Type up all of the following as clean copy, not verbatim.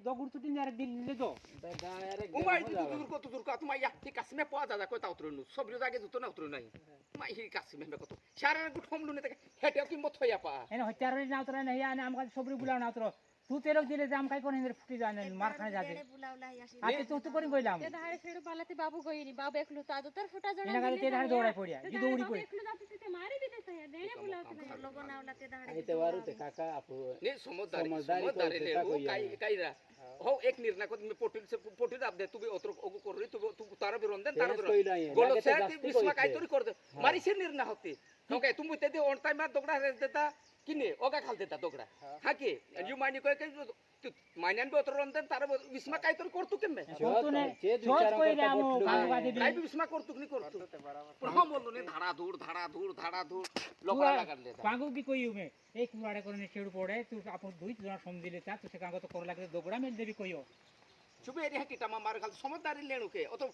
दगड तुटून जरा दिले तो उमाई तू दूर का तुम्हा या ठीक आहे मी पोहा जा कोता उतरून सब्र जागे जुतो ना उतरून नाही माई ही कासी मी को शारा गुठ हमलू ने हेटे की मत होया पा एने हत्यार नावतर नाही आणि आमका सबरी बुलाव नावतर तू तेरक दिले जाम काय कोण हिंदर फुटी जाने मार खाने जाते आता तू करी बोलाम ते धाडे खेड पाला ते बाबू गईनी बाबू एकलो ताजो तर फुटा जण एना का ते धाड दौडाय पड्या जी दौडी पडी एकलो जाते ते मारी बी देत आहे देणे बुलावते लोक नावला ते धाडे ते वारू ते काका आपू ने समजदारी ले हो काय रा हो एक निर्णय को मी पोटील दाब दे तू बी ओतर ओगु कर तू तारा बी रोंदे तारा बी गोलो से विश्वा काय तरी कर दे मारी से निर्णय होते हो काय तुम ते ऑन टाइम मा दोगडा देता किने ओगा खाल देता दोगडा हा की यू मानी कोय काय मान्यान बी ओतर रोंदे तारा विश्वा काय तरी करतो के मैं तू ने सोच कोई रामो बाबूवादी काय बी विश्वा करतो की करतो पण हम बोललो ने धाडा धूड लोकाला लागले पांगू की कोई उमे एक वाडा करने शेड पडे तू आपण दुई जण समजिले ता तुसे कागो तो कर लागले दोगडा मेल देबी कोयो चुबे रे किटा मार खाल समझदारी लेणू के ओ तो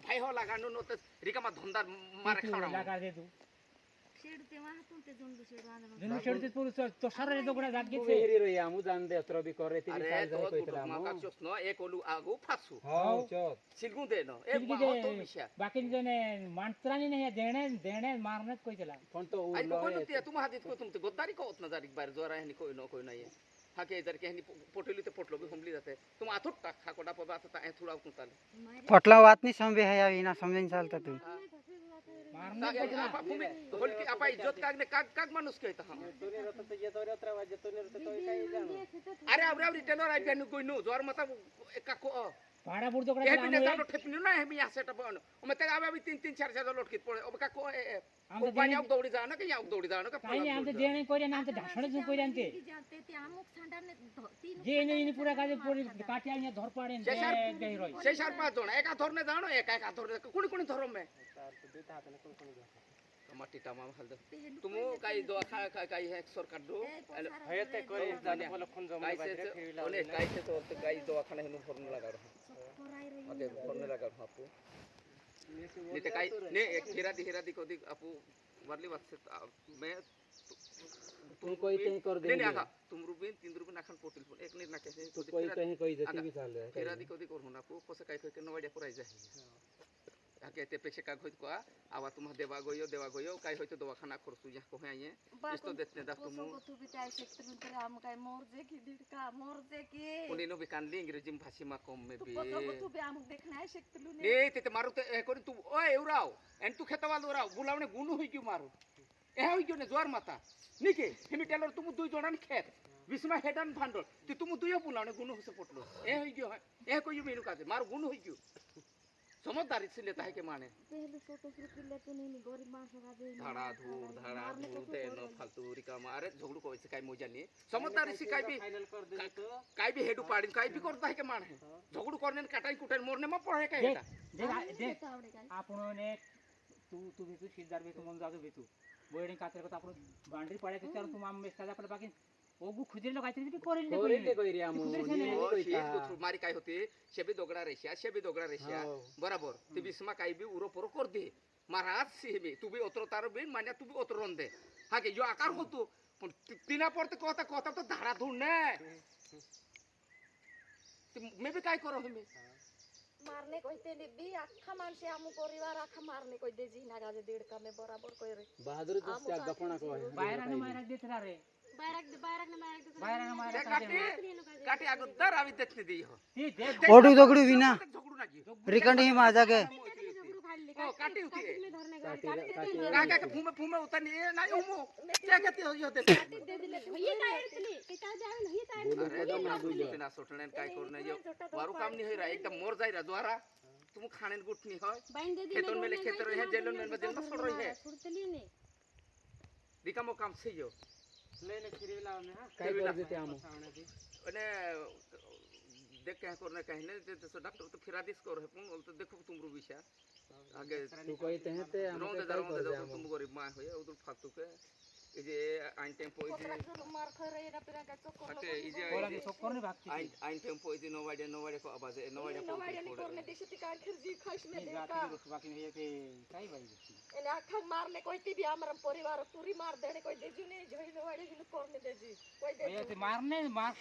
भाई हो लगानो न तो रिकामा धंदा मार खावडा लगा दे तू शेड ते वाहतून ते जुंडू शेड वाहन जुंडू शेड ते पुरुष तो सारे दोगडा जात गेছে हेरी रे आमु जान दे अत्र बी करे ती अरे साल जाय कोइतला माका चोस न एक ओलू आगो फासू हां चोस सिलगु दे न एक बहुत विषय बाकी जने मांत्रानी नहीं देणे मारनेच कोइतला पण तो आई को कोई तुम हादित को तुम ते गद्दारी को उतना जारी बार जोरा है कोई न कोई नहीं है हाके इधर के हनी पोटली ते पोटलो भी हमली जाते तुम आथुट टाक खाकोडा पर बात ता थोड़ा उतन ताले पटला बात नहीं समझे है या ना समझन चालता तू मारने कोइतला आपा भूमि होल की आपा इज्जत कागने काग मानुस कहता हम तोने रत ते ये तोरे अत्र वाजे तोने रत तो काय जानो अरे अब टेलर आई बेनु कोई नो जोर मत का को पाडा बुड दोगडा ए बिने जानो ठेपनी ना है मी या सेटअप ओ मते आबे अभी 3 4 4 लोट कित पड़े अब का को ओ पानी अब दौड़ी जानो के या दौड़ी जानो का काही आमचे देणे कोइरे ना आमचे ढासणे जु कोइरे आणते जाते ते अमुक सांडाने तीन जे ने पुरा काजे पोरी काटी आने धर पाडे दे रोय से चार पांच जण एका थोरने जानो एका थोरने कोणी कोणी धरो में माटी तमाम हल दे तुम काई दो खा काई है सरकार दो हयते करे जाने बोल खून जमा बाजरे फिरला ओने काई से तो काई दवा खाना है फॉर्म लगा रहा ओके फॉर्म लगा आपको नहीं तो काई ने एक हेरा दी को दी आपू वाली बात से मैं तुम कोई कहीं कर दे नहीं आगा तुम रुपये 3 रुपये नाखन पोटिल एक नहीं ना कैसे तो कोई कहीं कोई जति भी चाल है हेरा दी को दी कर होना आपको कोसे काई के नवाडिया पुराई जाए आके ते पेशे का खोज को आवा तुम देवा गयो काय होय तो दवाखाना खर्चू या को है ये इस्तो देतने दा तुम तू भी काय शकत तर आम काय मोरजे की दिडका मोरजे की कोणी नो बिकानली इंग्रजी भाषा मा कम में भी तू भी आम देखना है शकत लू ने ते मारू ते कोणी तू ओए एवराव एन तू खेतवाल ओराव बुलावणे गुनु होई क्यों मारू ए होई क्यों ने जोर माता निके हिमी टेलर तुम दुई जोडान खेत विस्मा हेडन भांडोल ती तुम दुयो बुलावणे गुनु हो सपोटलो ए होई क्यों ए कोई मेनू का मारू गुनु होई क्यों समझदारी से लेता है के माने पहले फोटो ग्रुप ले तो नहीं गरीब मानस का दे धाड़ा धूर दे न फालतू रिका मारे झगड़ू को ऐसे काई मजा नहीं समझदारी से काई भी हेडू पाड़ी काई भी करता है के माने झगड़ू करने काटाई कुटाई मोरने में पड़े का हेटा देख आपण ने तू भी तू सीधार भी तू मन जातो भी तू बोर्डिंग कातर को आपण बाउंड्री पड़े के चार तू माम में साजा पड़े बाकी ओगु खुजरेलो काहीतरी बी कोरेले कोइरे आमो मारी काय होते शेबी दोगडा रेषा बराबर ते बिस्मा काय बी उरो परो कर दे महाराज सेबी तू बी ओतरो तारो बी मान्या तू बी ओतरोन दे हाके यो आकार होतो पण तिना परते कोता तो धाडा धुण ने मैं भी काय करो हमें मारने कोइते ने बी आखा मानसे आमु परिवार आखा मारने कोइ दे जी नागा जे देड़का में बराबर कोइ रे बहादुर जस त्या गपणा को है बाहेर न मारा देतरा रे बाहेर न मारा काटे अगोदर आवी देतने दी हो ओडू दगडू विना झगडू ना की रिकंड ही माझा के ओ काटी होती काका के फुमे उतनी नाही उमो क्या कहते हो यो देते ये तायरतली किता जावे नहीं तायरतली बिना सोटणे काय करणे यो वारू काम नहीं होई रहा एकदम मोर जाई रहा द्वारा तुम खाने गुटनी हो खेतन में खेत रहे हैं जेलन में जेल में छोड़ रही है छुड़तली ने दिकामो काम से यो लेने खिरी लाव ने काय कर देते आमो અને देख के करने कहने तो डॉक्टर तो फिरा दिस कर है तो देखो तुम रू विषय आगे तू कोई तहे ते हम तुम गरीब मां होय उधर फालतू के ए जे आइन टेम्पो मार खरे ना पिरा का चक्कर अटे ए जे कोला के चक्कर ने भागती आइन टेम्पो ए जे नवाडे को आवाज है नवाडे को करने देश ती कान खरजी खास में जाती बाकी नहीं है के काई बाई एने आखा मारने कोई ती भी हमर परिवार पूरी मार देने कोई देजू ने जोई नवाडे हिल करने देजी कोई दे मारने मार